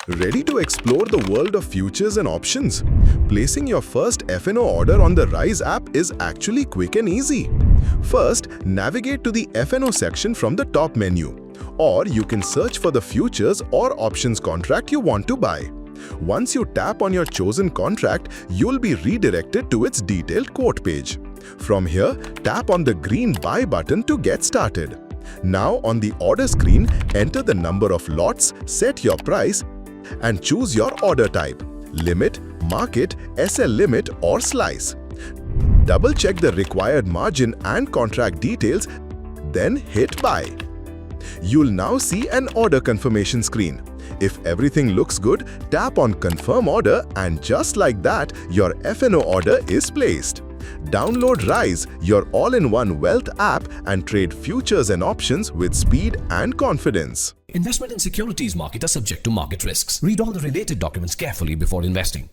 Ready to explore the world of futures and options? Placing your first F&O order on the Riise app is actually quick and easy. First, navigate to the F&O section from the top menu. Or you can search for the futures or options contract you want to buy. Once you tap on your chosen contract, you'll be redirected to its detailed quote page. From here, tap on the green Buy button to get started. Now on the order screen, enter the number of lots, set your price, and choose your order type: limit, market, SL limit or slice. Double-check the required margin and contract details, then hit Buy. You'll now see an order confirmation screen. If everything looks good, tap on Confirm Order and just like that, your F&O order is placed. Download Riise, your all-in-one wealth app, and trade futures and options with speed and confidence. Investment in securities market are subject to market risks. Read all the related documents carefully before investing.